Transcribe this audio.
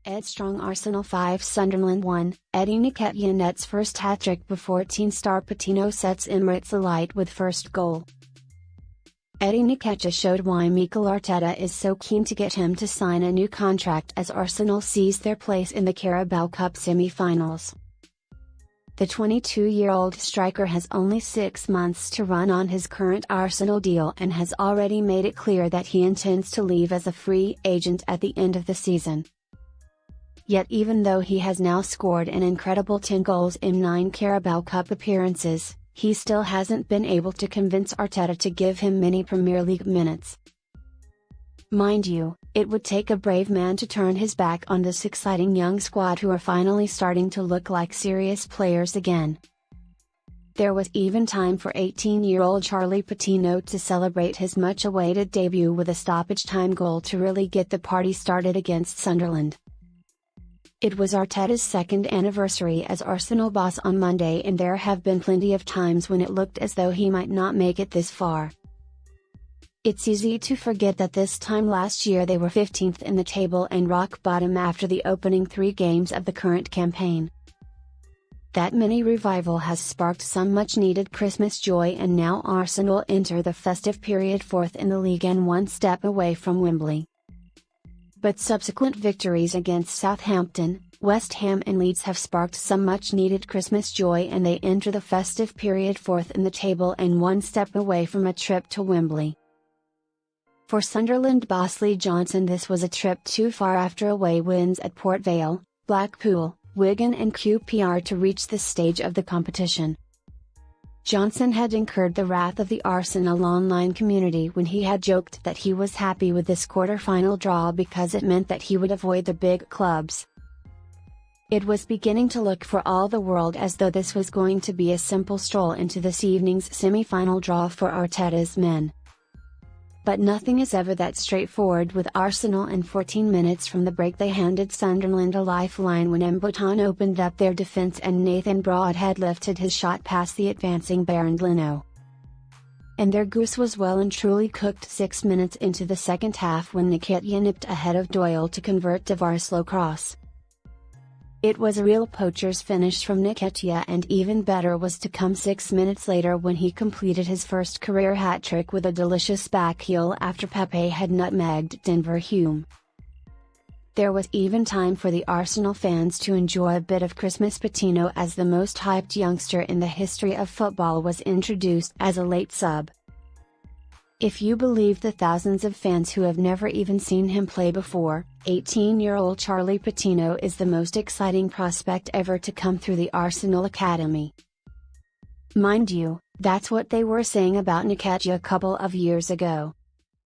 Ed Strong Arsenal 5 Sunderland 1, Eddie Nketiah nets first hat-trick before teen star Patino sets Emirates alight with first goal. Eddie Nketiah showed why Mikel Arteta is so keen to get him to sign a new contract as Arsenal seize their place in the Carabao Cup semi-finals. The 22-year-old striker has only 6 months to run on his current Arsenal deal and has already made it clear that he intends to leave as a free agent at the end of the season. Yet even though he has now scored an incredible 10 goals in 9 Carabao Cup appearances, he still hasn't been able to convince Arteta to give him many Premier League minutes. Mind you, it would take a brave man to turn his back on this exciting young squad who are finally starting to look like serious players again. There was even time for 18-year-old Charlie Patino to celebrate his much-awaited debut with a stoppage-time goal to really get the party started against Sunderland. It was Arteta's second anniversary as Arsenal boss on Monday, and there have been plenty of times when it looked as though he might not make it this far. It's easy to forget that this time last year they were 15th in the table and rock bottom after the opening 3 games of the current campaign. That mini revival has sparked some much-needed Christmas joy, and now Arsenal enter the festive period 4th in the league and 1 step away from Wembley. But subsequent victories against Southampton, West Ham and Leeds have sparked some much-needed Christmas joy, and they enter the festive period 4th in the table and 1 step away from a trip to Wembley. For Sunderland boss Lee Johnson, this was a trip too far after away wins at Port Vale, Blackpool, Wigan and QPR to reach this stage of the competition. Johnson had incurred the wrath of the Arsenal online community when he had joked that he was happy with this quarter-final draw because it meant that he would avoid the big clubs. It was beginning to look for all the world as though this was going to be a simple stroll into this evening's semi-final draw for Arteta's men. But nothing is ever that straightforward with Arsenal, and 14 minutes from the break they handed Sunderland a lifeline when Mbotan opened up their defence and Nathan Broadhead lifted his shot past the advancing Bernd Leno. And their goose was well and truly cooked 6 minutes into the second half when Nketiah nipped ahead of Doyle to convert Devar's slow cross. It was a real poacher's finish from Nketiah, and even better was to come 6 minutes later when he completed his first career hat-trick with a delicious backheel after Pepe had nutmegged Denver Hume. There was even time for the Arsenal fans to enjoy a bit of Christmas. Patino, as the most hyped youngster in the history of football, was introduced as a late sub. If you believe the thousands of fans who have never even seen him play before, 18-year-old Charlie Patino is the most exciting prospect ever to come through the Arsenal Academy. Mind you, that's what they were saying about Nketiah a couple of years ago.